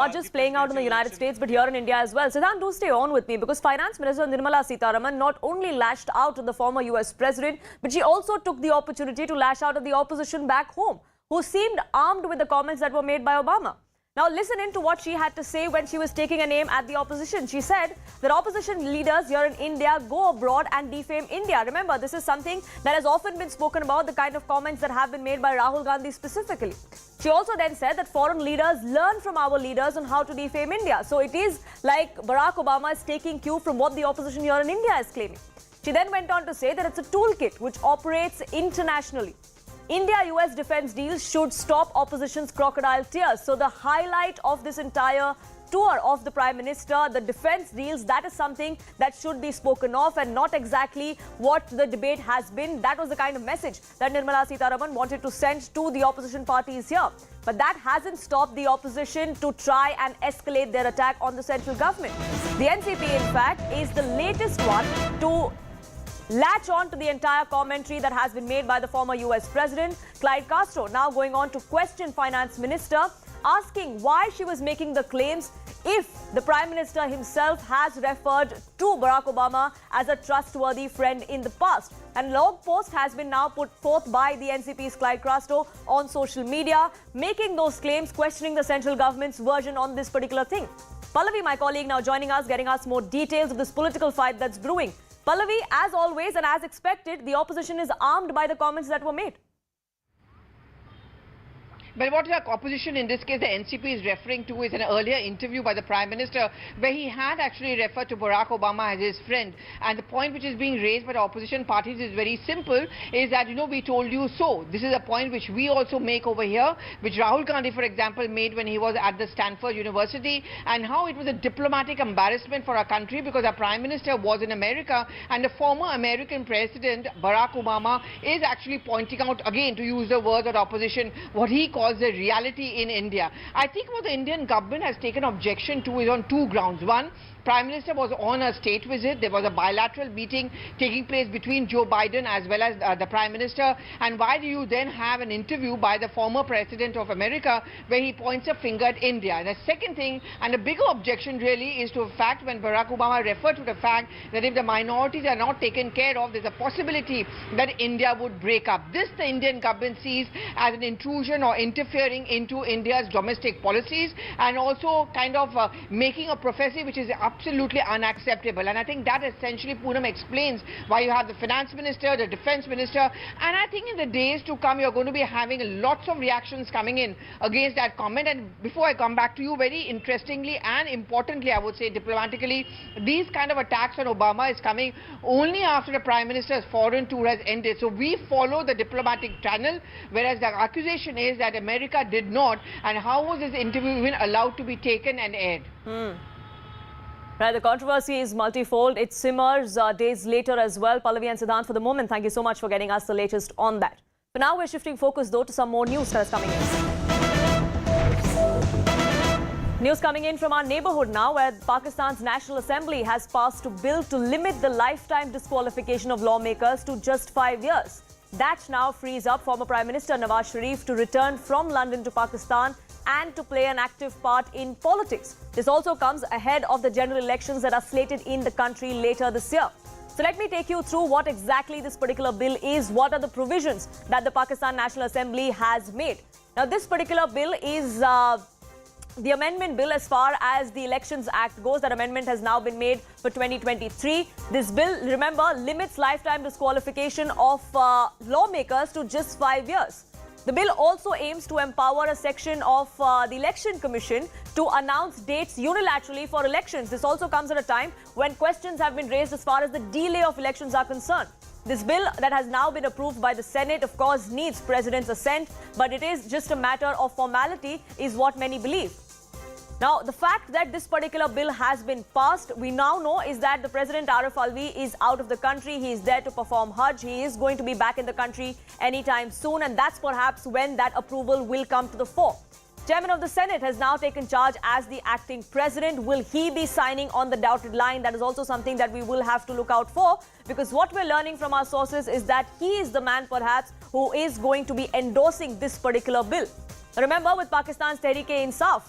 Not just playing out in the United States, but here in India as well. Siddhant, do stay on with me because Finance Minister Nirmala Sitharaman not only lashed out at the former US President, but she also took the opportunity to lash out at the opposition back home, who seemed armed with the comments that were made by Obama. Now listen in to what she had to say when she was taking an aim at the opposition. She said that opposition leaders here in India go abroad and defame India. Remember, this is something that has often been spoken about, the kind of comments that have been made by Rahul Gandhi specifically. She also then said that foreign leaders learn from our leaders on how to defame India. So it is like Barack Obama is taking cue from what the opposition here in India is claiming. She then went on to say that it's a toolkit which operates internationally. India-US defense deals should stop opposition's crocodile tears. So the highlight of this entire tour of the Prime Minister, the defense deals, that is something that should be spoken of and not exactly what the debate has been. That was the kind of message that Nirmala Sitharaman wanted to send to the opposition parties here. But that hasn't stopped the opposition to try and escalate their attack on the central government. The NCP, in fact, is the latest one to latch on to the entire commentary that has been made by the former US President, Clyde Castro, now going on to question Finance Minister, asking why she was making the claims if the Prime Minister himself has referred to Barack Obama as a trustworthy friend in the past. And a long post has been now put forth by the NCP's Clyde Castro on social media, making those claims, questioning the central government's version on this particular thing. Pallavi, my colleague, now joining us, getting us more details of this political fight that's brewing. Pallavi, as always and as expected, the opposition is armed by the comments that were made. But what the opposition, in this case the NCP, is referring to is an earlier interview by the Prime Minister where he had actually referred to Barack Obama as his friend. And the point which is being raised by the opposition parties is very simple, is that, we told you so. This is a point which we also make over here, which Rahul Gandhi, for example, made when he was at the Stanford University, and how it was a diplomatic embarrassment for our country because our Prime Minister was in America and the former American President, Barack Obama, is actually pointing out, again, to use the words of the opposition, what he calls the reality in India. I think what the Indian government has taken objection to is on two grounds. One, Prime Minister was on a state visit. There was a bilateral meeting taking place between Joe Biden as well as the Prime Minister. And why do you then have an interview by the former President of America where he points a finger at India? And the second thing, and the bigger objection really, is to the fact when Barack Obama referred to the fact that if the minorities are not taken care of, there's a possibility that India would break up. This the Indian government sees as an intrusion or interfering into India's domestic policies, and also kind of making a prophecy which is absolutely unacceptable. And I think that essentially, Poonam, explains why you have the Finance Minister, the Defense Minister, and I think in the days to come you're going to be having lots of reactions coming in against that comment. And before I come back to you, very interestingly and importantly, I would say diplomatically, these kind of attacks on Obama is coming only after the Prime Minister's foreign tour has ended. So we follow the diplomatic channel, whereas the accusation is that America did not. And how was this interview even allowed to be taken and aired? Right, the controversy is multifold. It simmers days later as well. Pallavi and Siddhant, for the moment, thank you so much for getting us the latest on that. For now, we're shifting focus, though, to some more news that is coming in. News coming in from our neighborhood now, where Pakistan's National Assembly has passed a bill to limit the lifetime disqualification of lawmakers to just 5 years. That now frees up former Prime Minister Nawaz Sharif to return from London to Pakistan and to play an active part in politics. This also comes ahead of the general elections that are slated in the country later this year. So let me take you through what exactly this particular bill is, what are the provisions that the Pakistan National Assembly has made. Now, this particular bill is the amendment bill as far as the Elections Act goes. That amendment has now been made for 2023. This bill, remember, limits lifetime disqualification of lawmakers to just 5 years. The bill also aims to empower a section of the Election Commission to announce dates unilaterally for elections. This also comes at a time when questions have been raised as far as the delay of elections are concerned. This bill that has now been approved by the Senate, of course, needs President's assent, but it is just a matter of formality, is what many believe. Now, the fact that this particular bill has been passed, we now know is that the President Arif Alvi is out of the country. He is there to perform Hajj. He is going to be back in the country anytime soon, and that's perhaps when that approval will come to the fore. Chairman of the Senate has now taken charge as the acting president. Will he be signing on the dotted line? That is also something that we will have to look out for, because what we're learning from our sources is that he is the man perhaps who is going to be endorsing this particular bill. Remember, with Pakistan's Tehreek-e-Insaf,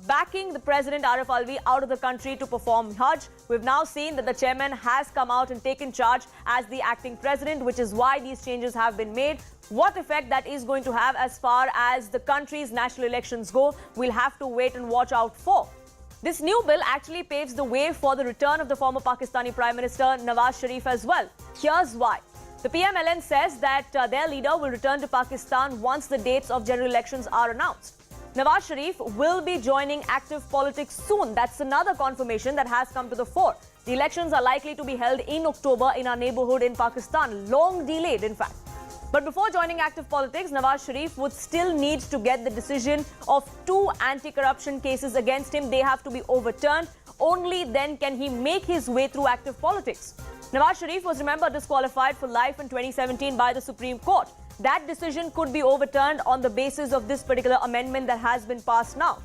backing the President Arif Alvi out of the country to perform Hajj. We've now seen that the chairman has come out and taken charge as the acting president, which is why these changes have been made. What effect that is going to have as far as the country's national elections go, we'll have to wait and watch out for. This new bill actually paves the way for the return of the former Pakistani Prime Minister Nawaz Sharif as well. Here's why. The PMLN says that their leader will return to Pakistan once the dates of general elections are announced. Nawaz Sharif will be joining active politics soon. That's another confirmation that has come to the fore. The elections are likely to be held in October in our neighborhood in Pakistan, long delayed in fact. But before joining active politics, Nawaz Sharif would still need to get the decision of 2 anti-corruption cases against him. They have to be overturned. Only then can he make his way through active politics. Nawaz Sharif was, remember, disqualified for life in 2017 by the Supreme Court. That decision could be overturned on the basis of this particular amendment that has been passed now.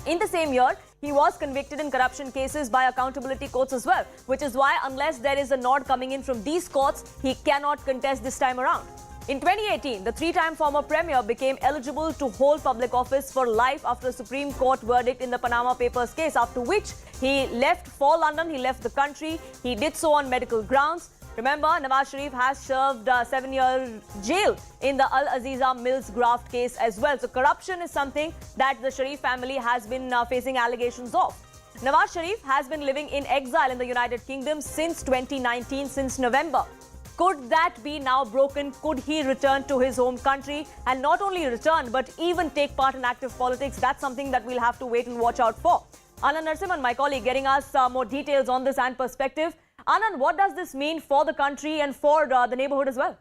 In the same year, he was convicted in corruption cases by accountability courts as well, which is why unless there is a nod coming in from these courts, he cannot contest this time around. In 2018, the 3-time former premier became eligible to hold public office for life after a Supreme Court verdict in the Panama Papers case, after which he left for London, he left the country. He did so on medical grounds. Remember, Nawaz Sharif has served 7-year jail in the Al Aziza Mills graft case as well. So corruption is something that the Sharif family has been facing allegations of. Nawaz Sharif has been living in exile in the United Kingdom since 2019, since November. Could that be now broken? Could he return to his home country and not only return but even take part in active politics? That's something that we'll have to wait and watch out for. Anand Narasimhan, my colleague, getting us more details on this and perspective. Anand, what does this mean for the country and for the neighborhood as well?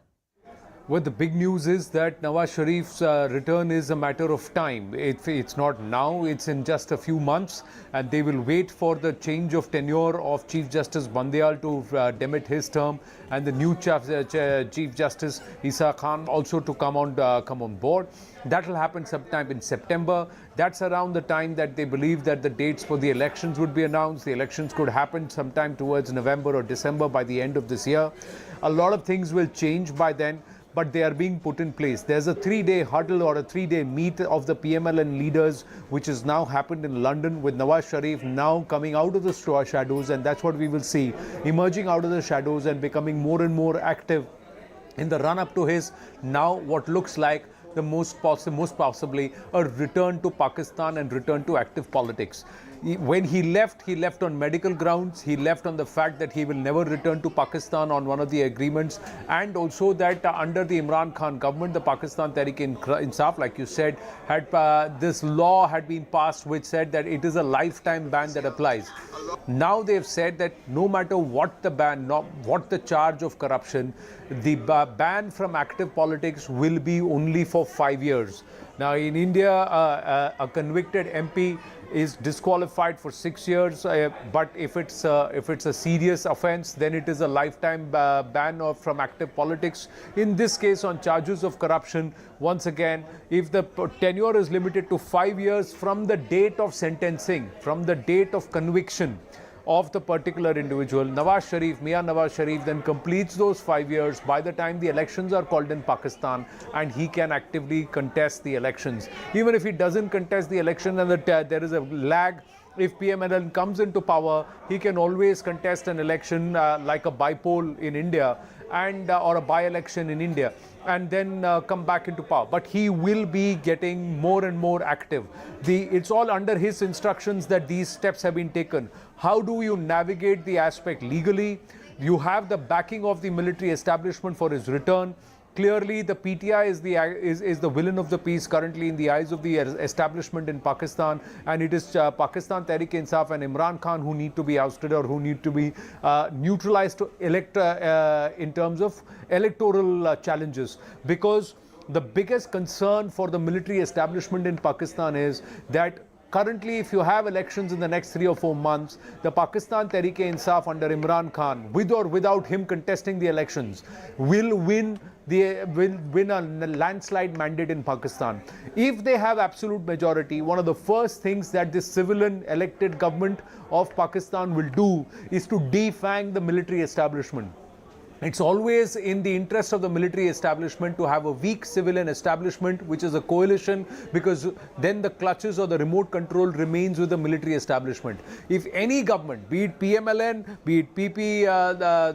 Well, the big news is that Nawaz Sharif's return is a matter of time. It's not now, it's in just a few months, and they will wait for the change of tenure of Chief Justice Bandial to demit his term, and the new Chief Justice Isa Khan also to come on board. That will happen sometime in September. That's around the time that they believe that the dates for the elections would be announced. The elections could happen sometime towards November or December by the end of this year. A lot of things will change by then, but they are being put in place. There's a 3-day huddle or a 3-day meet of the PMLN leaders, which has now happened in London, with Nawaz Sharif now coming out of the shadows, and that's what we will see, emerging out of the shadows and becoming more and more active in the run-up to his now what looks like the most possibly a return to Pakistan and return to active politics. When he left on medical grounds. He left on the fact that he will never return to Pakistan on one of the agreements, and also that under the Imran Khan government, the Pakistan Tehreek-e-Insaf, like you said, had this law had been passed which said that it is a lifetime ban that applies. Now they've said that no matter what the ban, what the charge of corruption, the ban from active politics will be only for 5 years. Now in India, a convicted MP is disqualified for 6 years, but if it's a serious offence, then it is a lifetime ban from active politics. In this case, on charges of corruption, once again, if the tenure is limited to 5 years from the date of sentencing, from the date of conviction of the particular individual, Nawaz Sharif then completes those 5 years by the time the elections are called in Pakistan, and he can actively contest the elections. Even if he doesn't contest the election and there is a lag, if PMLN comes into power, he can always contest an election like a bypoll in India or a by-election in India, and then come back into power. But he will be getting more and more active. It's all under his instructions that these steps have been taken. How do you navigate the aspect legally? You have the backing of the military establishment for his return. Clearly, the PTI is the villain of the piece currently in the eyes of the establishment in Pakistan, and it is Pakistan Tehreek-e-Insaf and Imran Khan who need to be ousted or who need to be neutralized to elect in terms of electoral challenges. Because the biggest concern for the military establishment in Pakistan is that currently, if you have elections in the next 3 or 4 months, the Pakistan Tehreek-e-Insaf under Imran Khan, with or without him contesting the elections, will win a landslide mandate in Pakistan. If they have absolute majority, one of the first things that this civilian elected government of Pakistan will do is to defang the military establishment. It's always in the interest of the military establishment to have a weak civilian establishment, which is a coalition, because then the clutches or the remote control remains with the military establishment. If any government, be it PMLN, be it PP,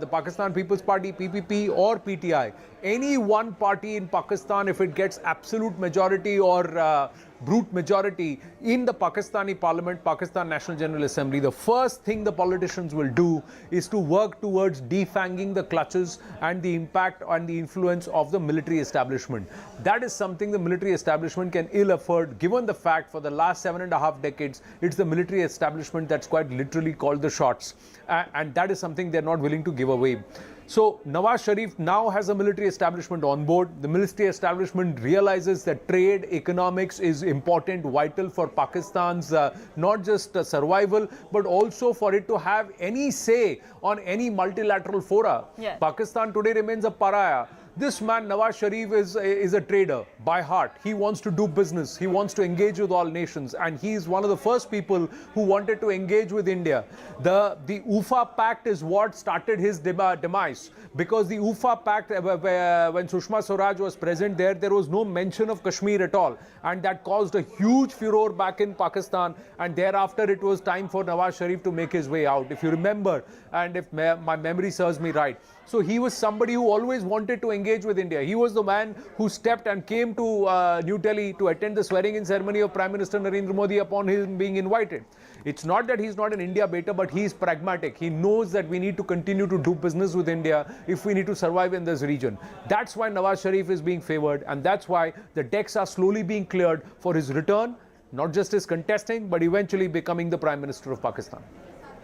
the Pakistan People's Party, PPP or PTI, any one party in Pakistan, if it gets absolute majority or brute majority in the Pakistani Parliament, Pakistan National General Assembly, the first thing the politicians will do is to work towards defanging the clutches and the impact and the influence of the military establishment. That is something the military establishment can ill afford, given the fact for the last 7.5 decades, it's the military establishment that's quite literally called the shots. And that is something they're not willing to give away. So Nawaz Sharif now has a military establishment on board. The military establishment realizes that trade, economics is important, vital for Pakistan's not just survival, but also for it to have any say on any multilateral fora. Yeah. Pakistan today remains a pariah. This man, Nawaz Sharif, is a trader by heart. He wants to do business. He wants to engage with all nations. And he is one of the first people who wanted to engage with India. The UFA Pact is what started his demise. Because the UFA Pact, when Sushma Swaraj was present there was no mention of Kashmir at all. And that caused a huge furor back in Pakistan. And thereafter, it was time for Nawaz Sharif to make his way out. If you remember, and if my memory serves me right. So he was somebody who always wanted to engage with India. He was the man who stepped and came to New Delhi to attend the swearing-in ceremony of Prime Minister Narendra Modi upon him being invited. It's not that he's not an India beta, but he's pragmatic. He knows that we need to continue to do business with India if we need to survive in this region. That's why Nawaz Sharif is being favored, and that's why the decks are slowly being cleared for his return, not just his contesting, but eventually becoming the Prime Minister of Pakistan.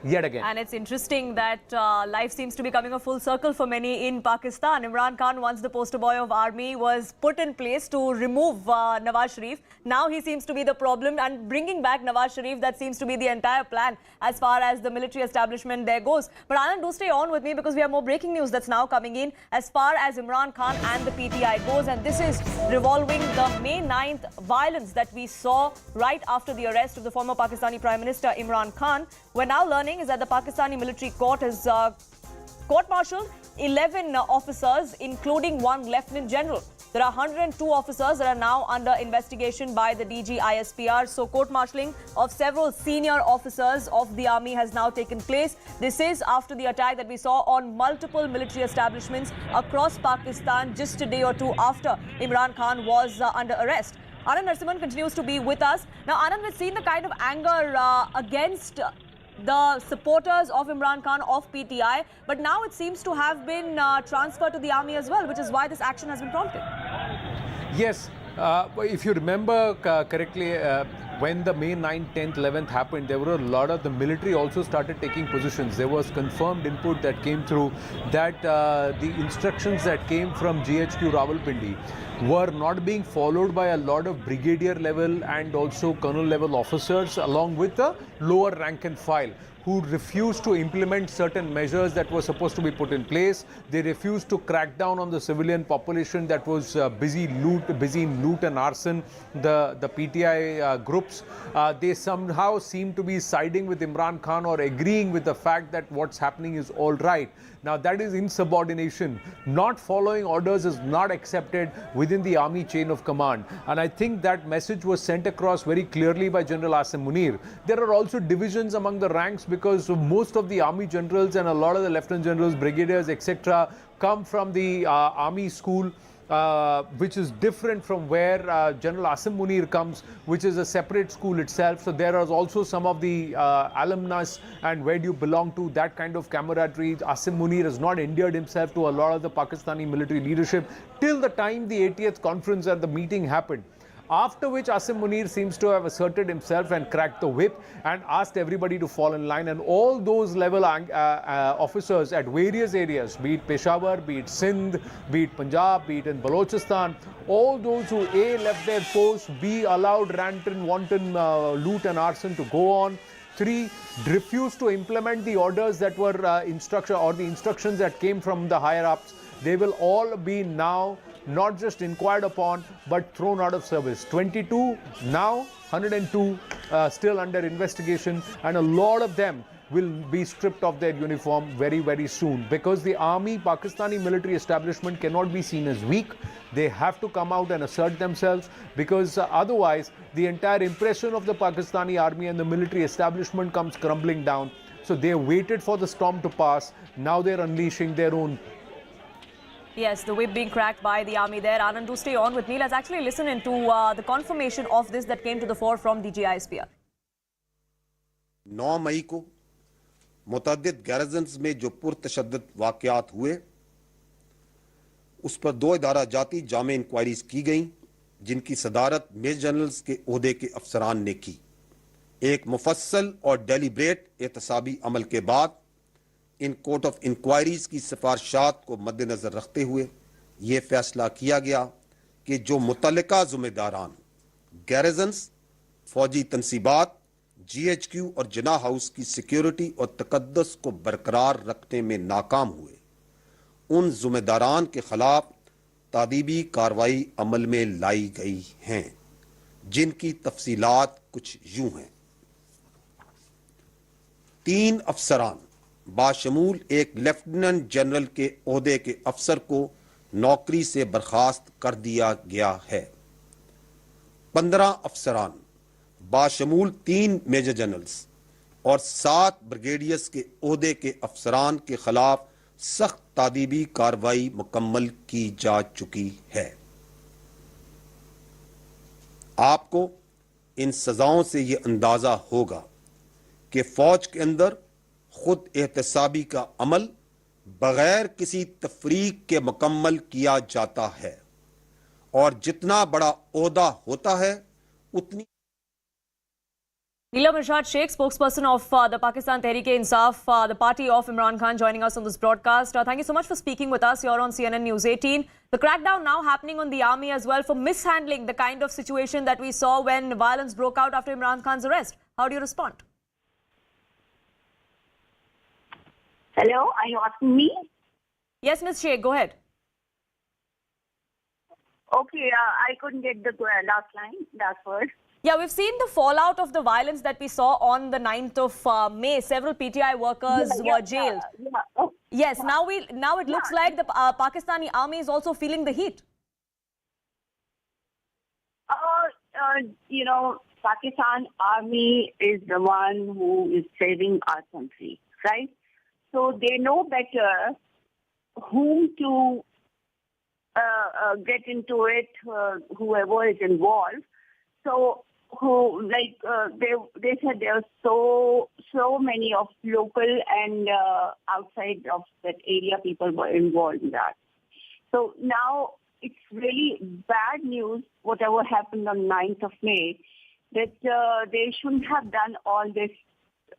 Yet again. And it's interesting that life seems to be coming a full circle for many in Pakistan. Imran Khan, once the poster boy of army, was put in place to remove Nawaz Sharif. Now he seems to be the problem, and bringing back Nawaz Sharif, that seems to be the entire plan as far as the military establishment there goes. But Anand, do stay on with me because we have more breaking news that's now coming in as far as Imran Khan and the PTI goes. And this is revolving the May 9th violence that we saw right after the arrest of the former Pakistani Prime Minister Imran Khan. We're now learning is that the Pakistani military court has court-martialed 11 officers, including one lieutenant general. There are 102 officers that are now under investigation by the DG ISPR. So court-martialing of several senior officers of the army has now taken place. This is after the attack that we saw on multiple military establishments across Pakistan just a day or two after Imran Khan was under arrest. Anand Narasimhan continues to be with us. Now, Anand, we've seen the kind of anger against the supporters of Imran Khan of PTI, but now it seems to have been transferred to the army as well, which is why this action has been prompted. Yes, if you remember correctly, when the May 9th, 10th, 11th happened, there were a lot of the military also started taking positions. There was confirmed input that came through that the instructions that came from GHQ Rawalpindi were not being followed by a lot of brigadier level and also colonel level officers, along with the lower rank and file, who refused to implement certain measures that were supposed to be put in place. They refused to crack down on the civilian population that was busy in loot and arson, the PTI groups. They somehow seem to be siding with Imran Khan or agreeing with the fact that what's happening is all right. Now that is insubordination. Not following orders is not accepted within the army chain of command. And I think that message was sent across very clearly by General Asim Munir. There are also divisions among the ranks because most of the army generals and a lot of the lieutenant generals, brigadiers, etc. come from the army school, which is different from where General Asim Munir comes, which is a separate school itself. So there are also some of the alumnus and where do you belong to, that kind of camaraderie. Asim Munir has not endeared himself to a lot of the Pakistani military leadership till the time the 80th conference and the meeting happened. After which Asim Munir seems to have asserted himself and cracked the whip and asked everybody to fall in line. And all those level officers at various areas, be it Peshawar, be it Sindh, be it Punjab, be it in Balochistan, all those who A, left their posts, B, allowed ranton, wanton loot and arson to go on, 3, refused to implement the orders that were the instructions that came from the higher ups. they will all be now not just inquired upon but thrown out of service. 22 now, 102 still under investigation, and a lot of them will be stripped of their uniform very, very soon, because the army, Pakistani military establishment cannot be seen as weak. They have to come out and assert themselves, because otherwise the entire impression of the Pakistani army and the military establishment comes crumbling down. So they waited for the storm to pass. Now they're unleashing their own. Yes, the whip being cracked by the army there. Anand, do stay on with me. Let's actually listen into the confirmation of this that came to the fore from DGISPR. 9 मई को मुतअद्दिद गैरजन्स में जो पुरतशद्दुद वाक़यात हुए, उस पर 2 इदारा जाती जामे inquiries की गईं, जिनकी सदारत मेजर जनरल्स के ओहदे के अफसरान ने की। एक मुफस्सल और डेलिब्रेट एहतसाबी अमल के बाद इन कोर्ट ऑफ इंक्वायरीज की सिफारिशात को मद्देनजर रखते हुए ये फैसला किया गया कि जो मुतल्लिका ज़िम्मेदारान गैरजन्स, फौजी तनसीबात, GHQ और जिना हाउस की सिक्योरिटी और तकद्दुस को बरकरार रखने में नाकाम हुए, उन ज़िम्मेदारान के खिलाफ तादीबी कार्रवाई अमल में लाई गई हैं, जिनकी तफसीलात कुछ यूं हैं। 3 अफसरान बाशमूल एक लेफ्टिनेंट जनरल के ओहदे के अफसर को नौकरी से बर्खास्त कर दिया गया है। 15 अफसरान बाशमूल 3 मेजर जनरल्स और 7 ब्रिगेडियर्स के ओहदे के अफसरान के खिलाफ सख्त तादीबी कार्रवाई मुकम्मल की जा चुकी है। आपको इन सजाओं से यह अंदाजा होगा कि फौज के अंदर खुद एहतसाबी का अमल बगैर किसी तफरीक के मुकम्मल किया जाता है, और जितना बड़ा ओहदा होता है उतनी। Neelam Irshad Sheikh, spokesperson of the Pakistan Tehreek-e-Insaf, the party of Imran Khan, joining us on this broadcast. Thank you so much for speaking with us here on CNN News 18. The crackdown now happening on the army as well for mishandling the kind of situation that we saw when violence broke out after Imran Khan's arrest. How do you respond? Hello, are you asking me? Yes, Ms. Sheikh, go ahead. Okay, I couldn't get the last line, last word. Yeah, we've seen the fallout of the violence that we saw on the 9th of May. Several PTI workers were jailed. Oh, Yes, now it looks like the Pakistani army is also feeling the heat. You know, Pakistan army is the one who is saving our country, right? So they know better whom to get into it, whoever is involved. So, they said there are so many of local and outside of that area people were involved in that. So now it's really bad news, whatever happened on 9th of May, that they shouldn't have done all this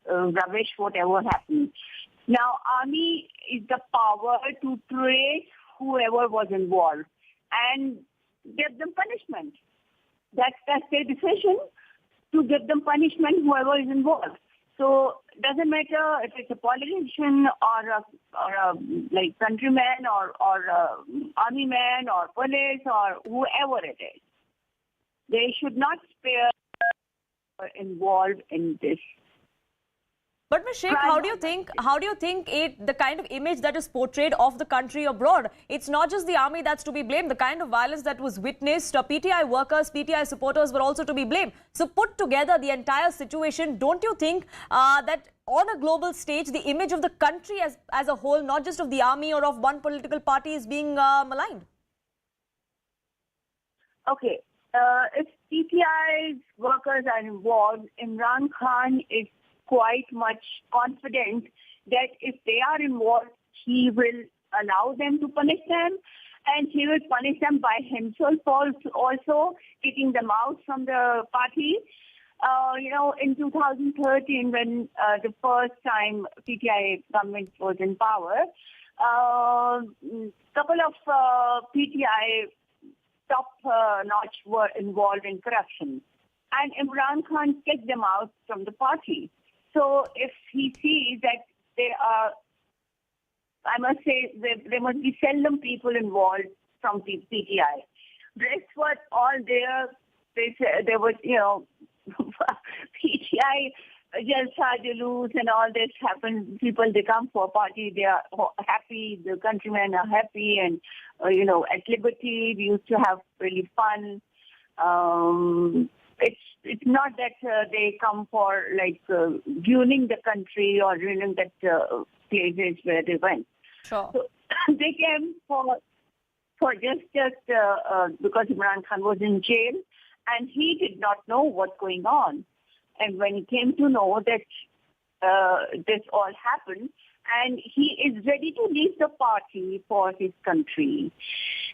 rubbish, whatever happened. Now, army is the power to trace whoever was involved and give them punishment. That's their decision, to give them punishment, whoever is involved. So it doesn't matter if it's a politician or a like countryman or army man or police or whoever it is. They should not spare involved in this. But Ms. Sheikh, how do you think the kind of image that is portrayed of the country abroad? It's not just the army that's to be blamed. The kind of violence that was witnessed, PTI workers, PTI supporters were also to be blamed. So put together the entire situation, don't you think that on a global stage, the image of the country as a whole, not just of the army or of one political party, is being maligned? Okay. If PTI workers are involved, Imran Khan is quite much confident that if they are involved, he will allow them to punish them, and he will punish them by himself also, kicking them out from the party. You know, in 2013, when the first time PTI government was in power, couple of PTI top-notch were involved in corruption, and Imran Khan kicked them out from the party. So if he sees that they are I must say there must be seldom people involved from PTI. Rest were all there. There was, PTI, Jalsa, Jalus and all this happened. People, they come for a party, they are happy, the countrymen are happy and, at Liberty, we used to have really fun. It's not that they come for ruining the country or ruining that places where they went. Sure. So they came for just because Imran Khan was in jail and he did not know what's going on. And when he came to know that this all happened, and he is ready to leave the party for his country.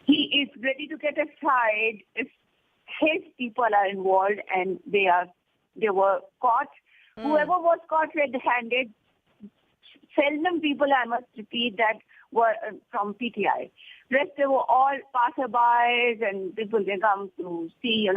He is ready to get aside if his people are involved and they were caught. Whoever was caught red-handed, seldom people, I must repeat, that were from PTI. Rest, they were all passerbys and people, they come to see,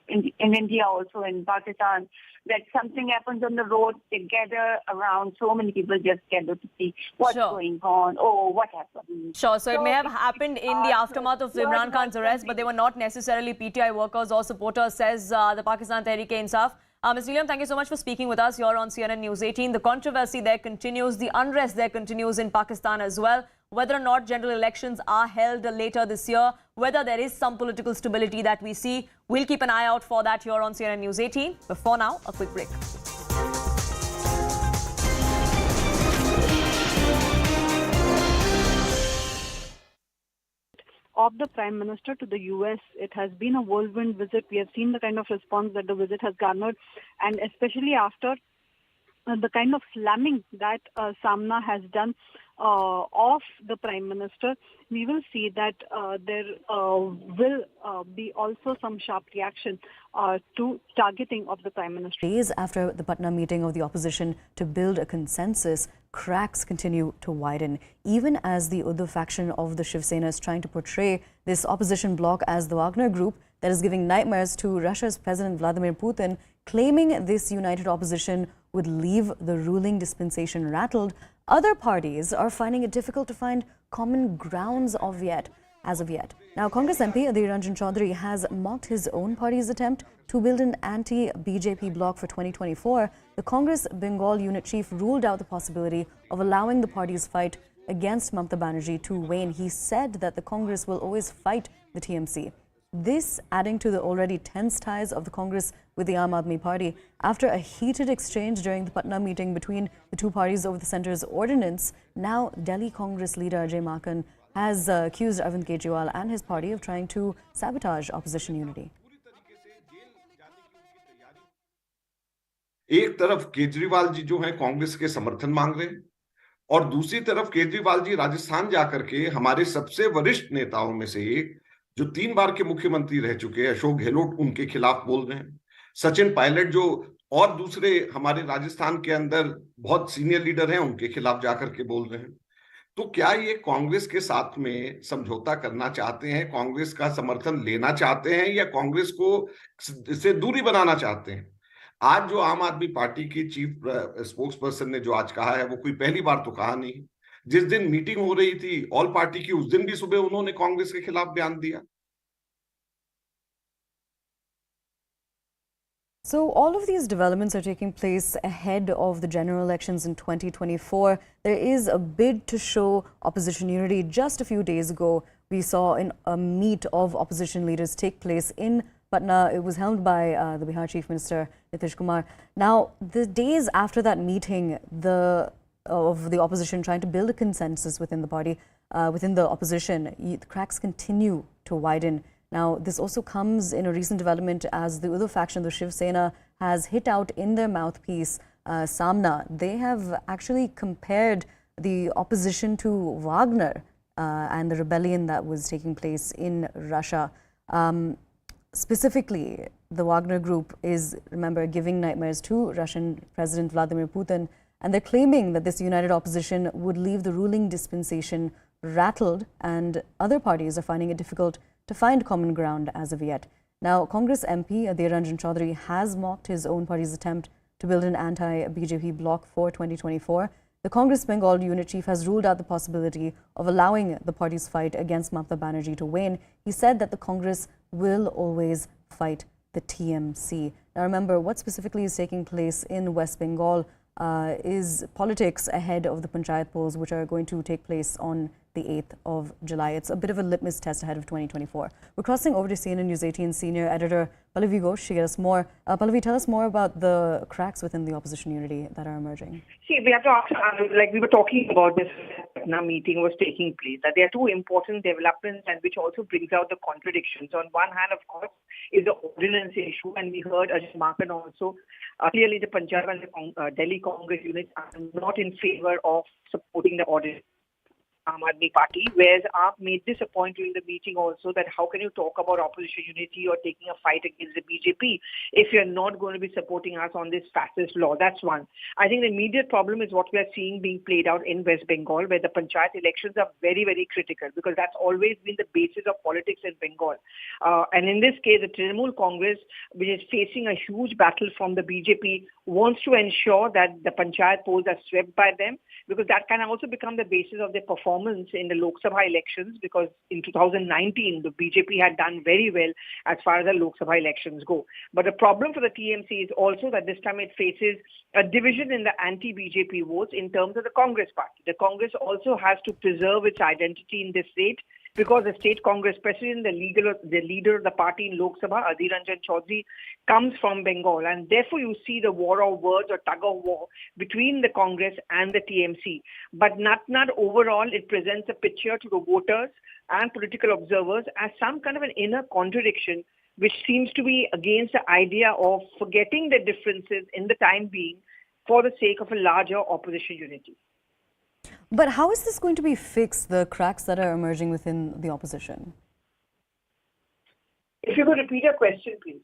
in India also, in Pakistan, that something happens on the road, they gather around, so many people just gather to see what's going on, what happened. Sure, so it may have happened in the aftermath of Imran Khan's arrest, but they were not necessarily PTI workers or supporters, says the Pakistan Tehreek-e-Insaf. Ms. William, thank you so much for speaking with us. You're on CNN News 18. The controversy there continues, the unrest there continues in Pakistan as well. Whether or not general elections are held later this year, whether there is some political stability that we see, we'll keep an eye out for that here on CNN News 18. But for now, a quick break. Of the Prime Minister to the US, it has been a whirlwind visit. We have seen the kind of response that the visit has garnered, and especially after the kind of slamming that Samna has done of the Prime Minister, we will see that there will be also some sharp reaction to targeting of the Prime Minister. Days after the Patna meeting of the opposition to build a consensus, cracks continue to widen, even as the Uddhav faction of the Shiv Sena is trying to portray this opposition bloc as the Wagner group that is giving nightmares to Russia's President Vladimir Putin, claiming this united opposition would leave the ruling dispensation rattled. Other parties are finding it difficult to find common grounds as of yet. Now, Congress MP Adhir Ranjan Chaudhary has mocked his own party's attempt to build an anti-BJP bloc for 2024. The Congress Bengal unit chief ruled out the possibility of allowing the party's fight against Mamata Banerjee to wane. He said that the Congress will always fight the TMC. This adding to the already tense ties of the Congress with the Aam Aadmi Party after a heated exchange during the Patna meeting between the two parties over the centre's ordinance. Now, Delhi Congress leader Ajay Maken has accused Arvind Kejriwal and his party of trying to sabotage opposition unity. एक तरफ केजरीवाल जी जो हैं कांग्रेस के समर्थन मांग रहे हैं और दूसरी तरफ केजरीवाल जी राजस्थान जाकर के हमारे सबसे वरिष्ठ नेताओं में से एक जो 3 बार के मुख्यमंत्री रह चुके हैं अशोक गहलोत उनके खिलाफ बोल रहे हैं। सचिन पायलट जो और दूसरे हमारे राजस्थान के अंदर बहुत सीनियर लीडर हैं उनके खिलाफ जाकर के बोल रहे हैं। तो क्या ये कांग्रेस के साथ में समझौता करना चाहते हैं, कांग्रेस का समर्थन लेना चाहते हैं या कांग्रेस को से दूरी बनाना चाहते हैं? आज जो आम आदमी पार्टी की चीफ स्पोक्स पर्सन ने जो आज कहा है वो कोई पहली बार तो कहा नहीं। जिस दिन मीटिंग हो रही थी ऑल पार्टी की उस दिन भी सुबह उन्होंने कांग्रेस के खिलाफ बयान दिया। So all of these developments are taking place ahead of the general elections in 2024. There is a bid to show opposition unity. Just a few days ago, we saw a meet of opposition leaders take place in Patna. It was held by the Bihar Chief Minister Nitish Kumar. Now, the days after that meeting, of the opposition trying to build a consensus within the party, within the opposition, the cracks continue to widen. Now, this also comes in a recent development as the Uddhav faction, the Shiv Sena, has hit out in their mouthpiece, Samna. They have actually compared the opposition to Wagner and the rebellion that was taking place in Russia. Specifically, the Wagner group is, remember, giving nightmares to Russian President Vladimir Putin, and they're claiming that this united opposition would leave the ruling dispensation rattled, and other parties are finding it difficult to find common ground as of yet. Now, Congress MP Adhir Ranjan Chaudhary has mocked his own party's attempt to build an anti-BJP bloc for 2024. The Congress Bengal unit chief has ruled out the possibility of allowing the party's fight against Mamata Banerjee to wane. He said that the Congress will always fight the TMC. Now remember, what specifically is taking place in West Bengal is politics ahead of the Panchayat polls, which are going to take place on the 8th of July. It's a bit of a litmus test ahead of 2024. We're crossing over to CNN News 18 senior editor Pallavi Ghosh to get us more. Pallavi, tell us more about the cracks within the opposition unity that are emerging. See, we have to ask, like we were talking about this meeting was taking place, that there are two important developments and which also brings out the contradictions. On one hand, of course, is the ordinance issue, and we heard Ajay Makan also. Clearly, the Punjab and the Delhi Congress units are not in favor of supporting the ordinance. Aam Aadmi Party, whereas AAP made this a point during the meeting also that how can you talk about opposition unity or taking a fight against the BJP if you're not going to be supporting us on this fascist law? That's one. I think the immediate problem is what we are seeing being played out in West Bengal, where the Panchayat elections are very, very critical because that's always been the basis of politics in Bengal. And in this case, the Trinamool Congress, which is facing a huge battle from the BJP, wants to ensure that the Panchayat polls are swept by them, because that can also become the basis of their performance in the Lok Sabha elections, because in 2019, the BJP had done very well as far as the Lok Sabha elections go. But the problem for the TMC is also that this time it faces a division in the anti-BJP votes in terms of the Congress party. The Congress also has to preserve its identity in this state, because the state Congress president, the leader of the party in Lok Sabha, Adhir Ranjan Chaudhary, comes from Bengal. And therefore, you see the war of words or tug of war between the Congress and the TMC. But not overall, it presents a picture to the voters and political observers as some kind of an inner contradiction, which seems to be against the idea of forgetting the differences in the time being for the sake of a larger opposition unity. But how is this going to be fixed, the cracks that are emerging within the opposition? If you could repeat your question, please.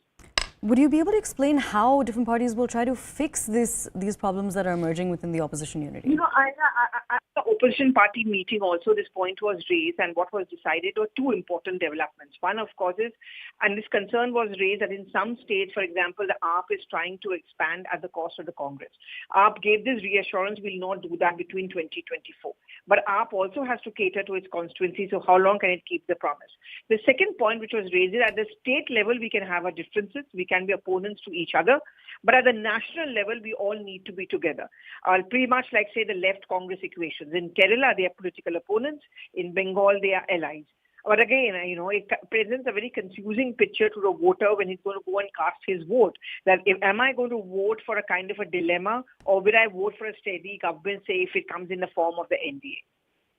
Would you be able to explain how different parties will try to fix these problems that are emerging within the opposition unity? You know, at the opposition party meeting also this point was raised, and what was decided were two important developments. One, of course, is, and this concern was raised that in some states, for example, the AAP is trying to expand at the cost of the Congress. AAP gave this reassurance, will not do that between 2024. But AAP also has to cater to its constituency, so how long can it keep the promise? The second point which was raised is at the state level, we can have our differences, we can be opponents to each other, but at the national level, we all need to be together. Pretty much like, say, the left Congress equations. In Kerala, they are political opponents. In Bengal, they are allies. But again, you know, it presents a very confusing picture to the voter when he's going to go and cast his vote. That am I going to vote for a kind of a dilemma, or will I vote for a steady government, say, if it comes in the form of the NDA?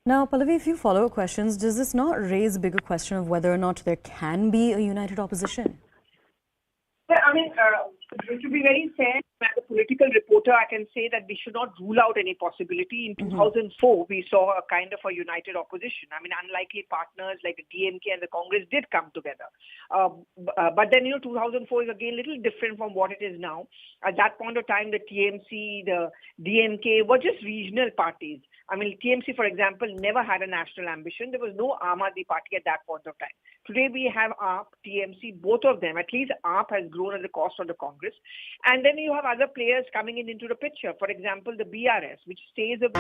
Now, Pallavi, a few follow-up questions. Does this not raise a bigger question of whether or not there can be a united opposition? Well, I mean, to be very fair, as a political reporter, I can say that we should not rule out any possibility. In 2004, we saw a kind of a united opposition. I mean, unlikely partners like the DMK and the Congress did come together. But then, you know, 2004 is again a little different from what it is now. At that point of time, the TMC, the DMK were just regional parties. I mean, TMC, for example, never had a national ambition. There was no Aam Aadmi Party at that point of time. Today, we have AAP, TMC, both of them. At least AAP has grown at the cost of the Congress. And then you have other players coming into the picture. For example, the BRS, which stays a...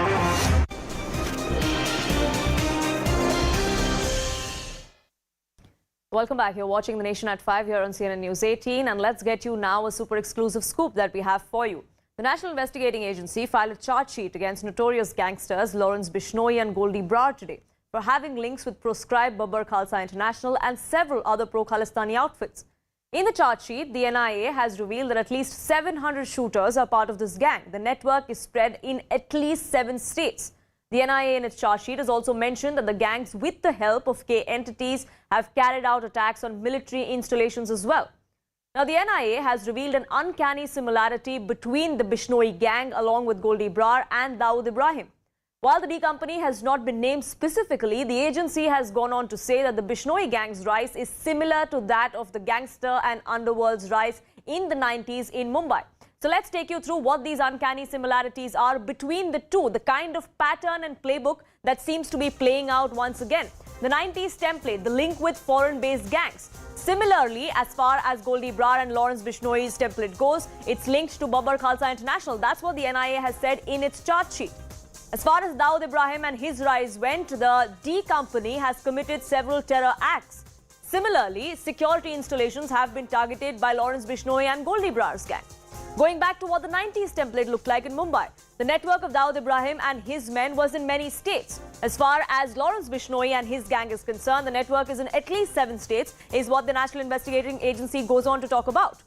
Welcome back. You're watching The Nation at 5 here on CNN News 18. And let's get you now a super exclusive scoop that we have for you. The National Investigating Agency filed a charge sheet against notorious gangsters Lawrence Bishnoi and Goldie Brar today for having links with proscribed Babbar Khalsa International and several other pro-Khalistani outfits. In the charge sheet, the NIA has revealed that at least 700 shooters are part of this gang. The network is spread in at least 7 states. The NIA in its charge sheet has also mentioned that the gangs, with the help of K entities, have carried out attacks on military installations as well. Now, the NIA has revealed an uncanny similarity between the Bishnoi gang along with Goldie Brar and Dawood Ibrahim. While the D Company has not been named specifically, the agency has gone on to say that the Bishnoi gang's rise is similar to that of the gangster and underworld's rise in the 90s in Mumbai. So let's take you through what these uncanny similarities are between the two, the kind of pattern and playbook that seems to be playing out once again. The 90s template, the link with foreign-based gangs. Similarly, as far as Goldie Brar and Lawrence Bishnoi's template goes, it's linked to Babbar Khalsa International. That's what the NIA has said in its charge sheet. As far as Dawood Ibrahim and his rise went, the D company has committed several terror acts. Similarly, security installations have been targeted by Lawrence Bishnoi and Goldie Brar's gang. Going back to what the 90s template looked like in Mumbai, the network of Dawood Ibrahim and his men was in many states. As far as Lawrence Bishnoi and his gang is concerned, the network is in at least 7 states, is what the National Investigating Agency goes on to talk about.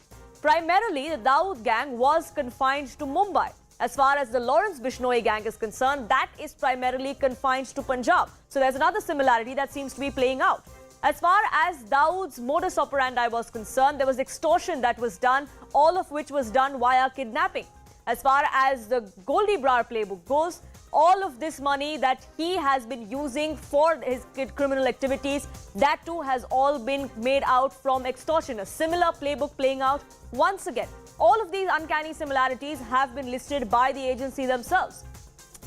Primarily, the Dawood gang was confined to Mumbai. As far as the Lawrence Bishnoi gang is concerned, that is primarily confined to Punjab. So there's another similarity that seems to be playing out. As far as Dawood's modus operandi was concerned, there was extortion that was done, all of which was done via kidnapping. As far as the Goldie Brar playbook goes, all of this money that he has been using for his criminal activities, that too has all been made out from extortion. A similar playbook playing out once again. All of these uncanny similarities have been listed by the agency themselves.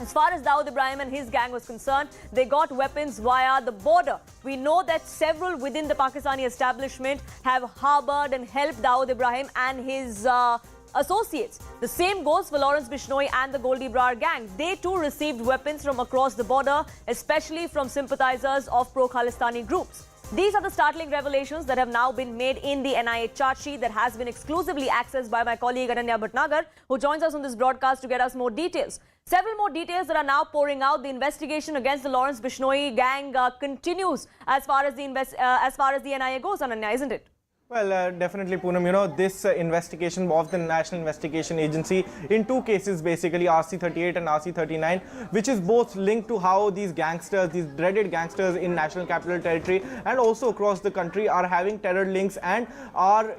As far as Dawood Ibrahim and his gang was concerned, they got weapons via the border. We know that several within the Pakistani establishment have harbored and helped Dawood Ibrahim and his associates. The same goes for Lawrence Bishnoi and the Goldie Brar gang. They too received weapons from across the border, especially from sympathizers of pro-Khalistani groups. These are the startling revelations that have now been made in the NIA charge sheet that has been exclusively accessed by my colleague Ananya Bhatnagar, who joins us on this broadcast to get us more details. Several more details that are now pouring out. The investigation against the Lawrence Bishnoi gang continues as far as the NIA goes, Ananya, isn't it? Well, definitely, Poonam. This investigation of the National Investigation Agency in 2 cases, basically RC38 and RC39, which is both linked to how these gangsters, these dreaded gangsters in National Capital Territory and also across the country are having terror links and are,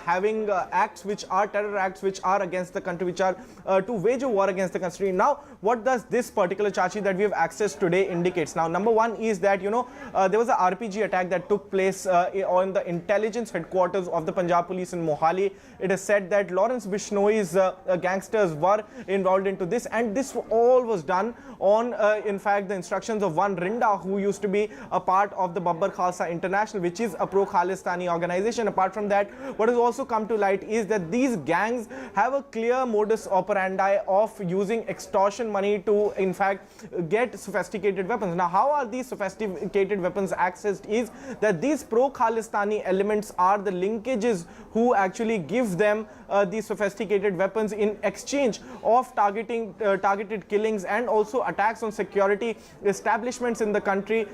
having acts which are terror acts which are against the country, which are to wage a war against the country. Now, what does this particular charge sheet that we have accessed today indicates? Now, number one is that, there was a RPG attack that took place on the intelligence headquarters of the Punjab Police in Mohali. It is said that Lawrence Bishnoi's gangsters were involved into this, and this all was done on, in fact, the instructions of one Rinda, who used to be a part of the Babbar Khalsa International, which is a pro-Khalistani organization. Apart from that, what has also come to light is that these gangs have a clear modus operandi of using extortion money to, in fact, get sophisticated weapons. Now, how are these sophisticated weapons accessed is that these pro-Khalistani elements are the linkages who actually give them these sophisticated weapons in exchange of targeted killings and also attacks on security establishments in the country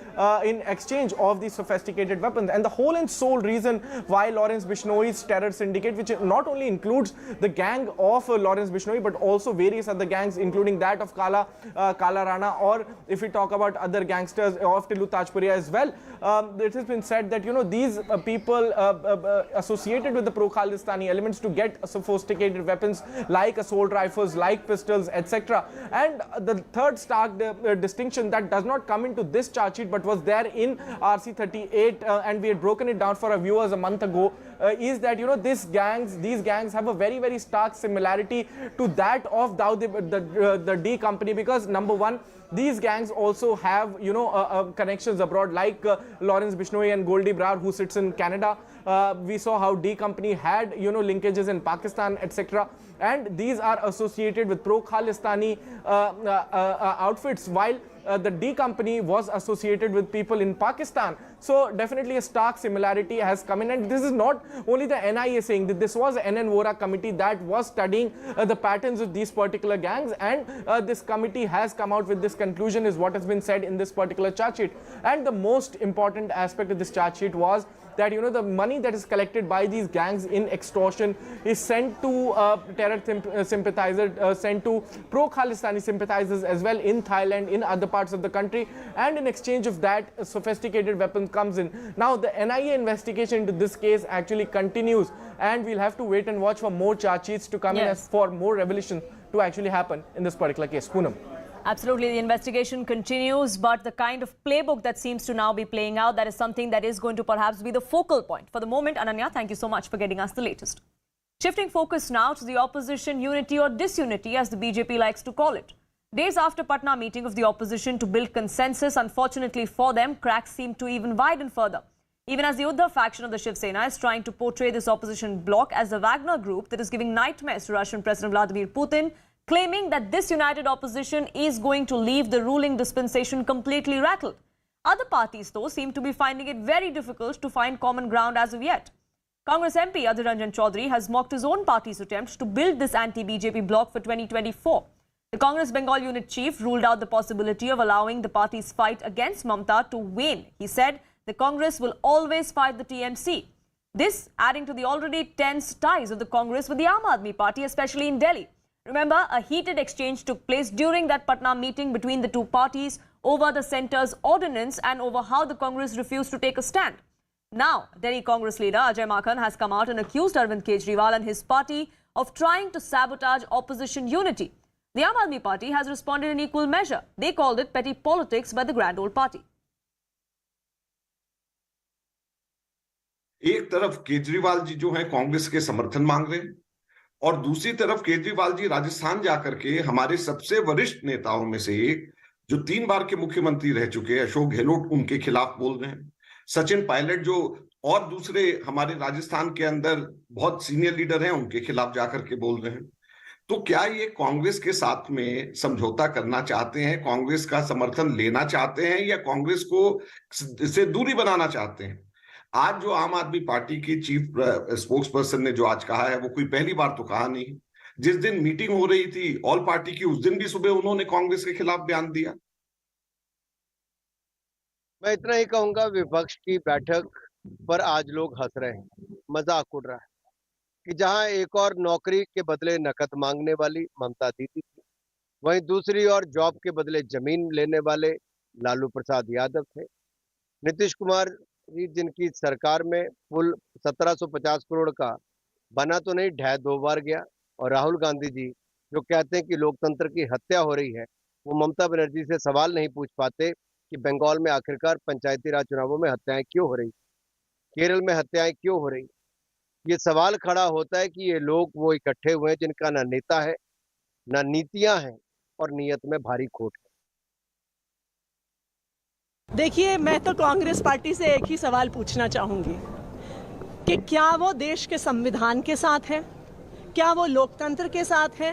in exchange of these sophisticated weapons. And the whole and sole reason why Lawrence Bishnoi's terror syndicate, which not only includes the gang of Lawrence Bishnoi but also various other gangs, including that of Kala Rana, or if we talk about other gangsters of Tilu Tajpuria as well, it has been said that these people associated with the pro-Khalistani elements to get sophisticated weapons like assault rifles, like pistols, etc. And the third stark distinction that does not come into this charge sheet but was there in RC38, and we had broken it down for our viewers a month ago, is that these gangs have a very, very stark similarity to that of the D company, because number one, these gangs also have connections abroad, like Lawrence Bishnoi and Goldie Brar, who sits in Canada. We saw how D company had linkages in Pakistan, etc. And these are associated with pro-Khalistani outfits, while the D company was associated with people in Pakistan. So definitely a stark similarity has come in, and this is not only the NIA saying that. This was an NN Vora committee that was studying the patterns of these particular gangs, and this committee has come out with this conclusion, is what has been said in this particular charge sheet. And the most important aspect of this charge sheet was that the money that is collected by these gangs in extortion is sent to terror sympathizers, sent to pro-Khalistani sympathizers as well in Thailand, in other parts of the country, and in exchange of that, sophisticated weapon comes in. Now, the NIA investigation into this case actually continues, and we'll have to wait and watch for more charge sheets to come in as for more revelation to actually happen in this particular case. Poonam. Absolutely, the investigation continues, but the kind of playbook that seems to now be playing out, that is something that is going to perhaps be the focal point. For the moment, Ananya, thank you so much for getting us the latest. Shifting focus now to the opposition unity or disunity, as the BJP likes to call it. Days after Patna meeting of the opposition to build consensus, unfortunately for them, cracks seem to even widen further. Even as the Uddhav faction of the Shiv Sena is trying to portray this opposition bloc as the Wagner group that is giving nightmares to Russian President Vladimir Putin, claiming that this united opposition is going to leave the ruling dispensation completely rattled. Other parties, though, seem to be finding it very difficult to find common ground as of yet. Congress MP Adhir Ranjan Chaudhary has mocked his own party's attempt to build this anti-BJP bloc for 2024. The Congress Bengal unit chief ruled out the possibility of allowing the party's fight against Mamata to wane. He said the Congress will always fight the TMC. This adding to the already tense ties of the Congress with the Aam Aadmi Party, especially in Delhi. Remember, a heated exchange took place during that Patna meeting between the two parties over the centre's ordinance and over how the Congress refused to take a stand. Now, Delhi Congress leader Ajay Makhan has come out and accused Arvind Kejriwal and his party of trying to sabotage opposition unity. The Aam Aadmi Party has responded in equal measure. They called it petty politics by the grand old party. एक तरफ केजरीवाल जी जो हैं कांग्रेस के समर्थन मांग रहे हैं और दूसरी तरफ केजरीवाल जी राजस्थान जाकर के हमारे सबसे वरिष्ठ नेताओं में से एक जो 3 बार के मुख्यमंत्री रह चुके हैं अशोक गहलोत उनके खिलाफ बोल रहे हैं। सचिन पायलट जो और दूसरे हमारे राजस्थान के अंदर बहुत सीनियर लीडर हैं उनके खिलाफ जाकर के बोल रहे हैं। तो क्या ये कांग्रेस के साथ में समझौता करना चाहते हैं, कांग्रेस का समर्थन लेना चाहते हैं या कांग्रेस को से दूरी बनाना चाहते हैं? आज जो आम आदमी पार्टी की चीफ स्पोक्स पर्सन ने जो आज कहा है वो कोई पहली बार तो कहा नहीं। जिस दिन मीटिंग हो रही थी ऑल पार्टी की उस दिन भी सुबह उन्होंने कांग्रेस के खिलाफ बयान दिया। मैं इतना ही कहूंगा, विपक्ष की बैठक पर आज लोग हंस रहे हैं, मजाक उड़ रहा है कि जहां एक और नौकरी के बदले नकद मांगने वाली ममता दीदी थी, वहीं दूसरी ओर जॉब के बदले जमीन लेने वाले लालू प्रसाद यादव थे। नीतीश कुमार जी जिनकी सरकार में पुल 1750 करोड़ का बना तो नहीं, ढह 2 बार गया। और राहुल गांधी जी जो कहते हैं कि लोकतंत्र की हत्या हो रही है, वो ममता बनर्जी से सवाल नहीं पूछ पाते कि बंगाल में आखिरकार पंचायती राज चुनावों में हत्याएं क्यों हो रही, केरल में हत्याएं क्यों हो रही। ये सवाल खड़ा होता है कि ये लोग वो इकट्ठे हुए हैं जिनका ना नेता है, ना नीतियां हैं और नीयत में भारी खोट है। देखिए, मैं तो कांग्रेस पार्टी से एक ही सवाल पूछना चाहूंगी कि क्या वो देश के संविधान के साथ है, क्या वो लोकतंत्र के साथ है,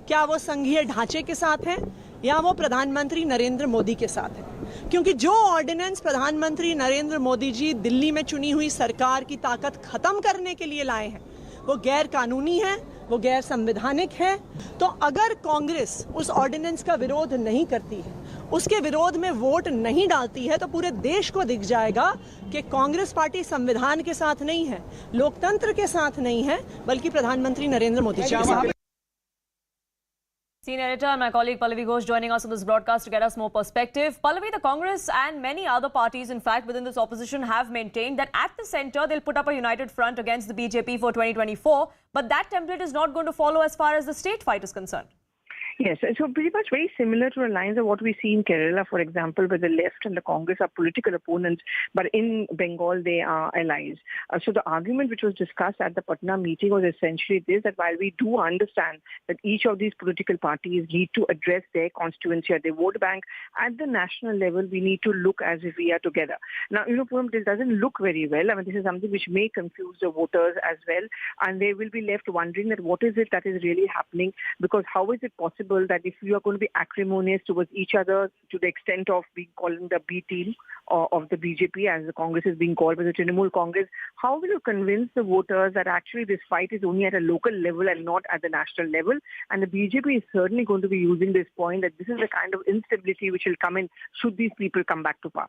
क्या वो संघीय ढांचे के साथ है या वो प्रधानमंत्री नरेंद्र मोदी के साथ है। क्योंकि जो ऑर्डिनेंस प्रधानमंत्री नरेंद्र मोदी जी दिल्ली में चुनी हुई सरकार की ताकत खत्म करने के लिए लाए हैं वो गैर कानूनी है, वो गैर संवैधानिक है। तो अगर कांग्रेस उस ऑर्डिनेंस का विरोध नहीं करती है, उसके विरोध में वोट नहीं डालती है, तो पूरे देश को दिख जाएगा कि कांग्रेस पार्टी संविधान के साथ नहीं है, लोकतंत्र के साथ नहीं है, बल्कि प्रधानमंत्री नरेंद्र मोदी जी के साथ। Senior editor and my colleague Pallavi Ghosh joining us on this broadcast to get us more perspective. Pallavi, the Congress and many other parties, in fact, within this opposition have maintained that at the centre they'll put up a united front against the BJP for 2024. But that template is not going to follow as far as the state fight is concerned. Yes, so pretty much very similar to the lines of what we see in Kerala, for example, where the left and the Congress are political opponents, but in Bengal they are allies. So the argument which was discussed at the Patna meeting was essentially this, that while we do understand that each of these political parties need to address their constituency or their vote bank, at the national level we need to look as if we are together. Now, Puram, this doesn't look very well. I mean, this is something which may confuse the voters as well, and they will be left wondering that what is it that is really happening, because how is it possible that if you are going to be acrimonious towards each other to the extent of being called the B team of the BJP, as the Congress is being called by the Trinamool Congress, how will you convince the voters that actually this fight is only at a local level and not at the national level? And the BJP is certainly going to be using this point that this is the kind of instability which will come in should these people come back to power.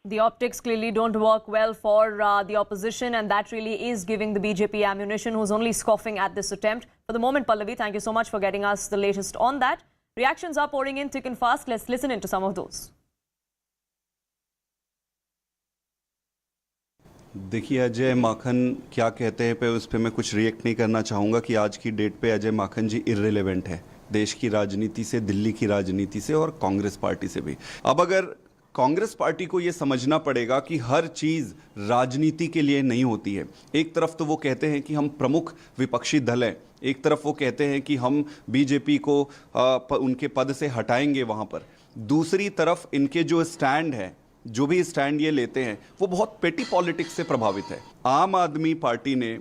The optics clearly don't work well for the opposition, and that really is giving the BJP ammunition, who's only scoffing at this attempt. For the moment, Pallavi, thank you so much for getting us the latest on that. Reactions are pouring in thick and fast. Let's listen into some of those. देखिए, अजय माखन क्या कहते हैं पे उस पर मैं कुछ react नहीं करना चाहूँगा कि आज की डेट पे अजय माखन जी इर्रेलेवेंट है देश की राजनीति से, दिल्ली की राजनीति से और कांग्रेस पार्टी से भी। अब अगर कांग्रेस पार्टी को ये समझना पड़ेगा कि हर चीज़ राजनीति के लिए नहीं होती है। एक तरफ तो वो कहते हैं कि हम प्रमुख विपक्षी दल हैं, एक तरफ वो कहते हैं कि हम बीजेपी को उनके पद से हटाएंगे वहाँ पर, दूसरी तरफ इनके जो स्टैंड है, जो भी स्टैंड ये लेते हैं वो बहुत पेटी पॉलिटिक्स से प्रभावित है। आम आदमी पार्टी ने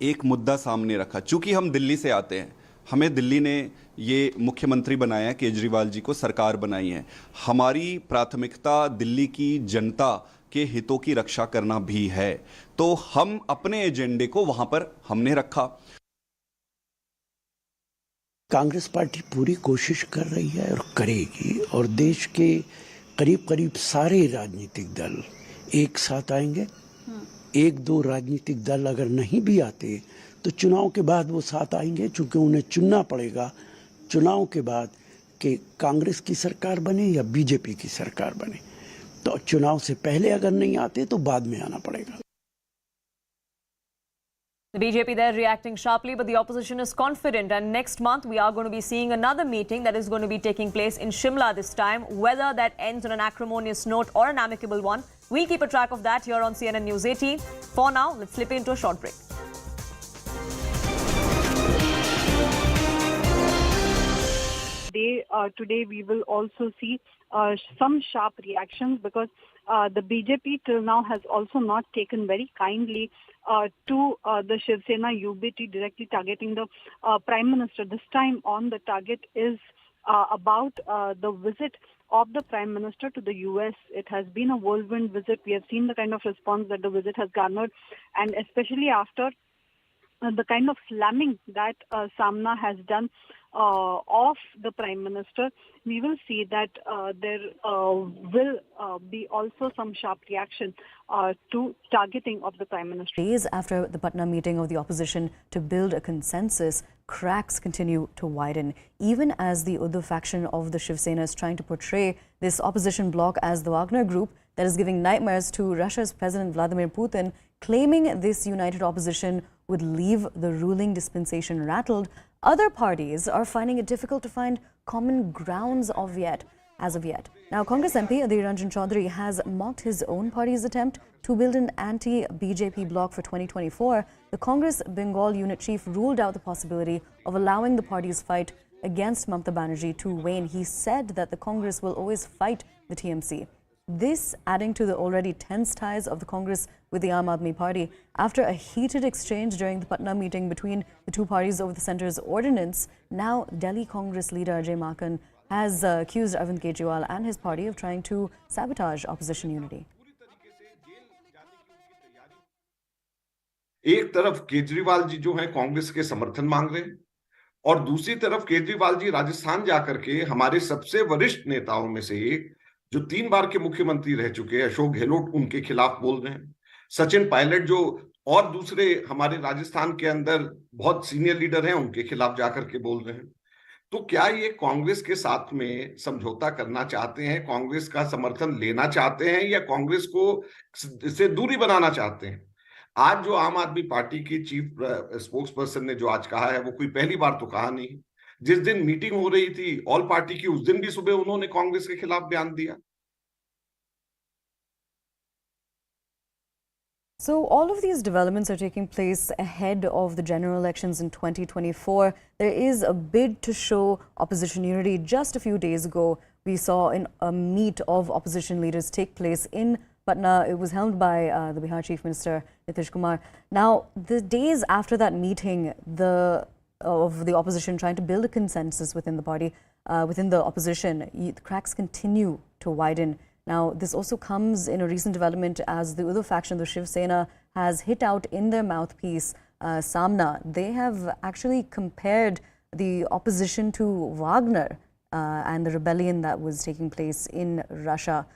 एक मुद्दा सामने रखा, चूंकि हम दिल्ली से आते हैं, हमें दिल्ली ने ये मुख्यमंत्री बनाया है, केजरीवाल जी को सरकार बनाई है। हमारी प्राथमिकता दिल्ली की जनता के हितों की रक्षा करना भी है, तो हम अपने एजेंडे को वहां पर हमने रखा। कांग्रेस पार्टी पूरी कोशिश कर रही है और करेगी, और देश के करीब करीब सारे राजनीतिक दल एक साथ आएंगे। एक दो राजनीतिक दल अगर नहीं भी आते तो चुनाव के बाद वो साथ आएंगे, क्योंकि उन्हें चुनना पड़ेगा चुनाव के बाद कि कांग्रेस की सरकार बने या बीजेपी की सरकार बने। तो चुनाव से पहले अगर नहीं आते तो बाद में आना पड़ेगा। The BJP there reacting sharply, but the opposition is confident, and next month we are going to be seeing another meeting that is going to be taking place in Shimla this time. Whether that ends on an acrimonious note or an amicable one, we'll keep a track of that here on CNN News 18. For now, let's slip into a short break. Today we will also see some sharp reactions, because the BJP till now has also not taken very kindly to the Shiv Sena UBT directly targeting the Prime Minister. This time on, the target is about the visit of the Prime Minister to the US. It has been a whirlwind visit. We have seen the kind of response that the visit has garnered, and especially after the kind of slamming that Samna has done of the Prime Minister, we will see that there will be also some sharp reaction to targeting of the Prime Minister. Days after the Patna meeting of the opposition to build a consensus, cracks continue to widen, even as the Uddhav faction of the Shiv Sena is trying to portray this opposition bloc as the Wagner group that is giving nightmares to Russia's President Vladimir Putin, claiming this united opposition would leave the ruling dispensation rattled. Other parties are finding it difficult to find common grounds as of yet. Now, Congress MP Adhir Ranjan Chaudhary has mocked his own party's attempt to build an anti-BJP bloc for 2024. The Congress Bengal unit chief ruled out the possibility of allowing the party's fight against Mamata Banerjee to wane. He said that the Congress will always fight the TMC. This adding to the already tense ties of the Congress with the Aam Aadmi Party. After a heated exchange during the Patna meeting between the two parties over the centre's ordinance, now Delhi Congress leader Ajay Makhan has accused Arvind Kejriwal and his party of trying to sabotage opposition unity. एक तरफ केजरीवाल जी जो हैं कांग्रेस के समर्थन मांग रहे हैं, और दूसरी तरफ केजरीवाल जी राजस्थान जाकर के हमारे सबसे वरिष्ठ नेताओं में से एक, जो 3 बार के मुख्यमंत्री रह चुके हैं, अशोक गहलोत, उनके खिलाफ बोल रहे हैं। सचिन पायलट जो और दूसरे हमारे राजस्थान के अंदर बहुत सीनियर लीडर हैं, उनके खिलाफ जाकर के बोल रहे हैं। तो क्या ये कांग्रेस के साथ में समझौता करना चाहते हैं, कांग्रेस का समर्थन लेना चाहते हैं, या कांग्रेस को से दूरी बनाना चाहते हैं? आज जो आम आदमी पार्टी की चीफ स्पोक्स पर्सन ने जो आज कहा है, वो कोई पहली बार तो कहा नहीं। जिस दिन मीटिंग हो रही थी ऑल पार्टी की, उस दिन भी सुबह उन्होंने कांग्रेस के खिलाफ बयान दिया। So all of these developments are taking place ahead of the general elections in 2024. There is a bid to show opposition unity. Just a few days ago, we saw a meet of opposition leaders take place in Patna. It was held by the Bihar Chief Minister Nitish Kumar. Now, the days after that meeting, of the opposition trying to build a consensus within the party, within the opposition, the cracks continue to widen. Now, this also comes in a recent development as the Uddhav faction, the Shiv Sena, has hit out in their mouthpiece, Samna. They have actually compared the opposition to Wagner and the rebellion that was taking place in Russia.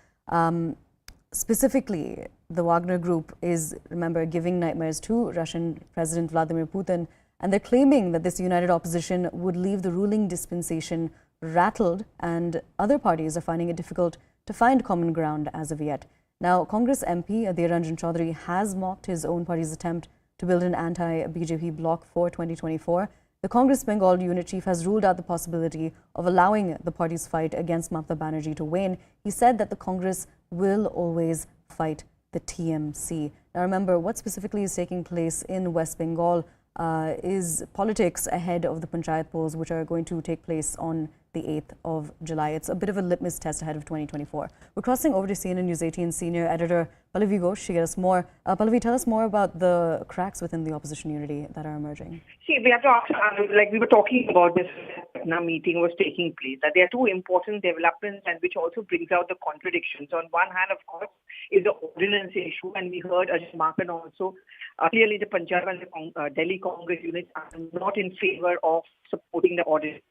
Specifically, the Wagner group is, remember, giving nightmares to Russian President Vladimir Putin, and they're claiming that this united opposition would leave the ruling dispensation rattled, and other parties are finding it difficult to find common ground as of yet. Now, Congress MP Adhir Ranjan Chaudhary has mocked his own party's attempt to build an anti-BJP bloc for 2024. The Congress Bengal unit chief has ruled out the possibility of allowing the party's fight against Mamata Banerjee to wane. He said that the Congress will always fight the TMC. Now, remember, what specifically is taking place in West Bengal is politics ahead of the Panchayat polls, which are going to take place on the 8th of July. It's a bit of a litmus test ahead of 2024. We're crossing over to CNN News 18 senior editor Pallavi Ghosh to get us more. Pallavi, tell us more about the cracks within the opposition unity that are emerging. See, we have to ask, like we were talking about this when our meeting was taking place, that there are two important developments and which also brings out the contradictions. On one hand, of course, is the ordinance issue, and we heard Ajay Maken also. Clearly, the Punjab and the Delhi Congress units are not in favor of supporting the ordinance.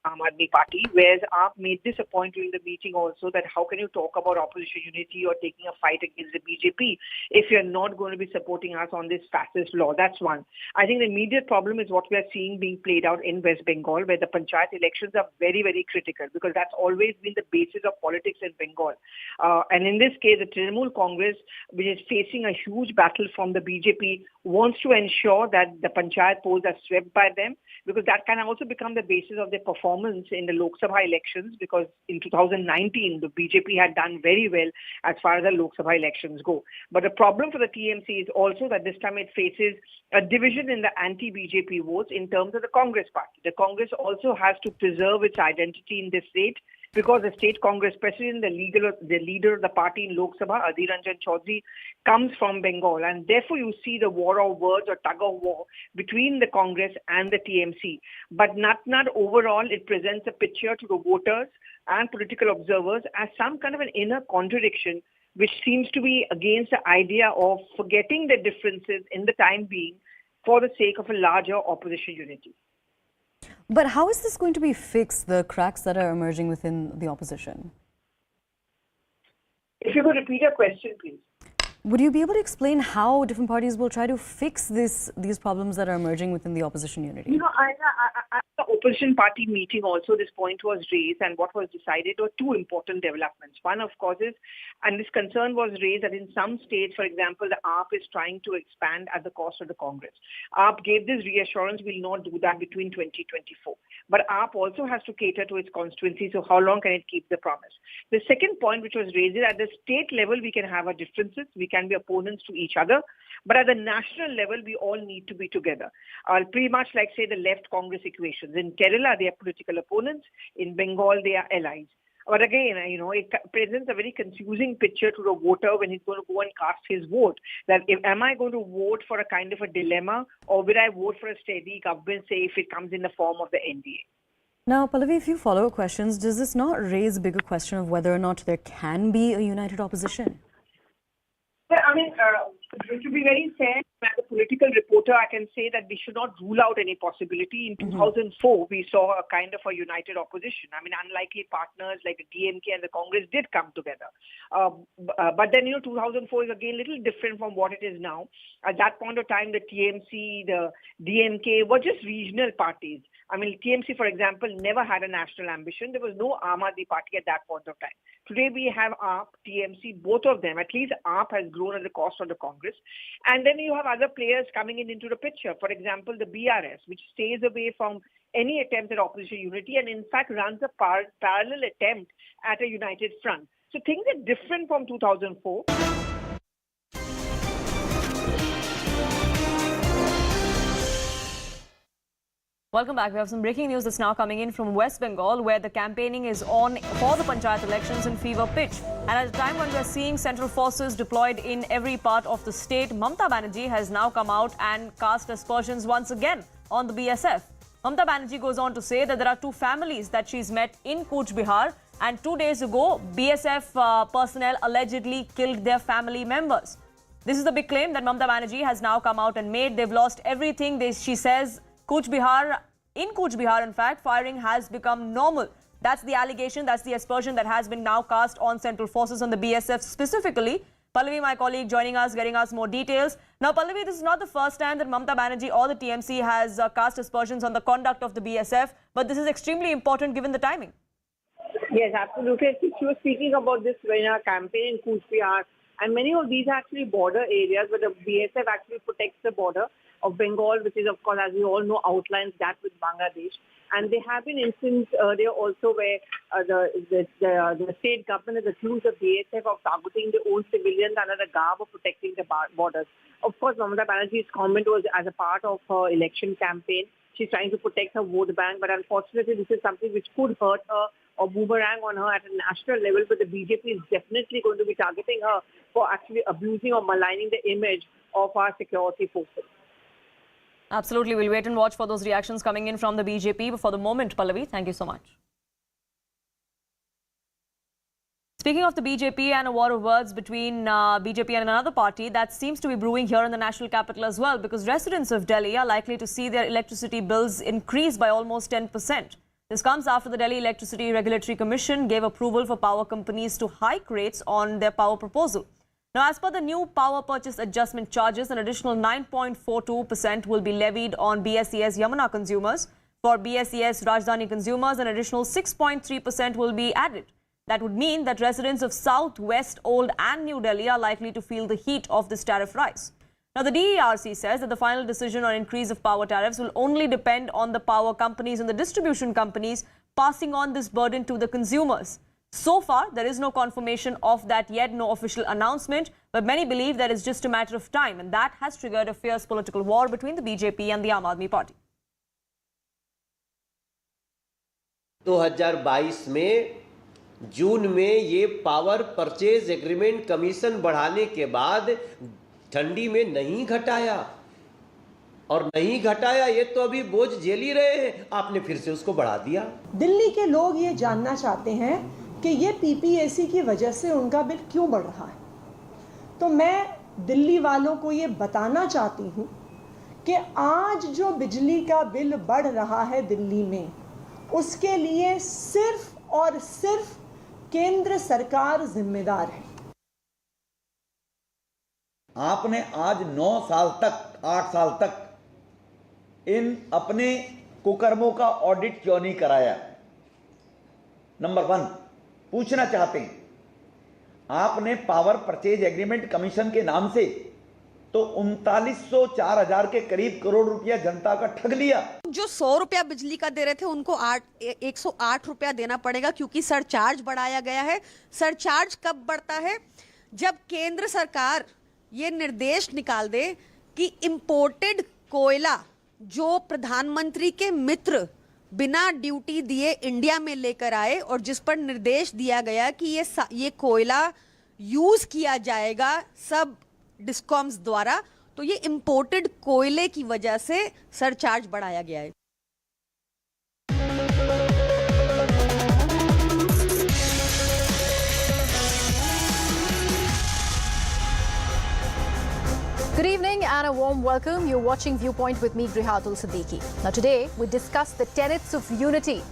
Aam Aadmi Party, whereas AAP made this a point during the meeting also that how can you talk about opposition unity or taking a fight against the BJP if you're not going to be supporting us on this fascist law? That's one. I think the immediate problem is what we are seeing being played out in West Bengal, where the panchayat elections are very, very critical because that's always been the basis of politics in Bengal. And in this case, the Trinamool Congress, which is facing a huge battle from the BJP, wants to ensure that the panchayat polls are swept by them, because that can also become the basis of their performance in the Lok Sabha elections, because in 2019, the BJP had done very well as far as the Lok Sabha elections go. But the problem for the TMC is also that this time it faces a division in the anti-BJP votes in terms of the Congress party. The Congress also has to preserve its identity in this state, because the state Congress president, the leader of the party in Lok Sabha, Adhir Ranjan Chaudhary, comes from Bengal. And therefore, you see the war of words or tug of war between the Congress and the TMC. But not overall, it presents a picture to the voters and political observers as some kind of an inner contradiction, which seems to be against the idea of forgetting the differences in the time being for the sake of a larger opposition unity. But how is this going to be fixed, the cracks that are emerging within the opposition? If you could repeat your question, please. Would you be able to explain how different parties will try to fix these problems that are emerging within the opposition unity? You know, at the opposition party meeting also this point was raised, and what was decided were two important developments. One, of course, is, and this concern was raised that in some states, for example, the AAP is trying to expand at the cost of the Congress. AAP gave this reassurance, will not do that between 2024. But AAP also has to cater to its constituency, so how long can it keep the promise? The second point which was raised is at the state level, we can have our differences, we can be opponents to each other, but at the national level, we all need to be together. Pretty much like, say, the left Congress equations. In Kerala, they are political opponents. In Bengal, they are allies. But again, you know, it presents a very confusing picture to the voter when he's going to go and cast his vote. That am I going to vote for a kind of a dilemma, or will I vote for a steady government, say, if it comes in the form of the NDA? Now, Pallavi, a few follow-up questions. Does this not raise a bigger question of whether or not there can be a united opposition? Well, I mean, to be very fair, as a political reporter, I can say that we should not rule out any possibility. In 2004, we saw a kind of a united opposition. I mean, unlikely partners like the DMK and the Congress did come together. But then, you know, 2004 is again a little different from what it is now. At that point of time, the TMC, the DMK were just regional parties. I mean, TMC, for example, never had a national ambition. There was no Aam Aadmi Party at that point of time. Today, we have AAP, TMC, both of them. At least AAP has grown at the cost of the Congress. And then you have other players coming into the picture. For example, the BRS, which stays away from any attempt at opposition unity and in fact runs a parallel attempt at a united front. So things are different from 2004. Welcome back. We have some breaking news that's now coming in from West Bengal, where the campaigning is on for the panchayat elections in fever pitch. And at a time when we are seeing central forces deployed in every part of the state, Mamata Banerjee has now come out and cast aspersions once again on the BSF. Mamata Banerjee goes on to say that there are two families that she's met in Cooch Behar, and 2 days ago, BSF personnel allegedly killed their family members. This is the big claim that Mamata Banerjee has now come out and made. They've lost everything. She says Cooch Behar, in fact, firing has become normal. That's the allegation, that's the aspersion that has been now cast on central forces, on the BSF specifically. Pallavi, my colleague, joining us, getting us more details. Now, Pallavi, this is not the first time that Mamata Banerjee or the TMC has cast aspersions on the conduct of the BSF, but this is extremely important given the timing. Yes, absolutely. She was speaking about this in our campaign in Cooch Behar, and many of these are actually border areas where the BSF actually protects the border of Bengal, which is, of course, as we all know, outlines that with Bangladesh. And there have been instances earlier also where the state government has accused the BSF of targeting their own civilians under the garb of protecting the borders. Of course, Mamata Banerjee's comment was as a part of her election campaign. she's trying to protect her vote bank. But unfortunately, this is something which could hurt her or boomerang on her at a national level. But the BJP is definitely going to be targeting her for actually abusing or maligning the image of our security forces. Absolutely. We'll wait and watch for those reactions coming in from the BJP. But for the moment, Pallavi, thank you so much. Speaking of the BJP and a war of words between BJP and another party, that seems to be brewing here in the national capital as well, because residents of Delhi are likely to see their electricity bills increase by almost 10%. This comes after the Delhi Electricity Regulatory Commission gave approval for power companies to hike rates on their power proposal. Now, as per the new power purchase adjustment charges, an additional 9.42% will be levied on BSES Yamuna consumers. For BSES Rajdhani consumers, an additional 6.3% will be added. That would mean that residents of South, West, Old and New Delhi are likely to feel the heat of this tariff rise. Now, the DERC says that the final decision on increase of power tariffs will only depend on the power companies and the distribution companies passing on this burden to the consumers. So far, there is no confirmation of that yet, no official announcement, but many believe that it's just a matter of time, and that has triggered a fierce political war between the BJP and the Aam Aadmi Party. 2022 में जून में ये power purchase agreement commission बढ़ाने के बाद ठंडी में नहीं घटाया और नहीं घटाया, ये तो अभी बोझ झेल ही रहे हैं, आपने फिर से उसको बढ़ा दिया। दिल्ली के लोग ये जानना चाहते हैं कि ये पीपीएसी की वजह से उनका बिल क्यों बढ़ रहा है। तो मैं दिल्ली वालों को ये बताना चाहती हूँ कि आज जो बिजली का बिल बढ़ रहा है दिल्ली में, उसके लिए सिर्फ और सिर्फ केंद्र सरकार जिम्मेदार है। आपने आज 9 साल तक 8 साल तक इन अपने कुकर्मों का ऑडिट क्यों नहीं कराया? नंबर 1 पूछना चाहते हैं, आपने पावर परचेज एग्रीमेंट कमीशन के नाम से तो 3904,000 के करीब करोड़ रुपया जनता का ठग लिया। जो 100 रुपया बिजली का दे रहे थे उनको 108 रुपया देना पड़ेगा, क्योंकि सरचार्ज बढ़ाया गया है। सरचार्ज कब बढ़ता है? जब केंद्र सरकार ये निर्देश निकाल दे कि इंपोर्टेड कोयला जो प्रधानमंत्री के मित्र बिना ड्यूटी दिए इंडिया में लेकर आए और जिस पर निर्देश दिया गया कि ये कोयला यूज किया जाएगा सब डिस्कॉम्स द्वारा, तो ये इंपोर्टेड कोयले की वजह से सरचार्ज बढ़ाया गया है। Good evening and a warm welcome. You're watching Viewpoint with me, Grihatul Siddiqui. Now today, we discuss the tenets of unity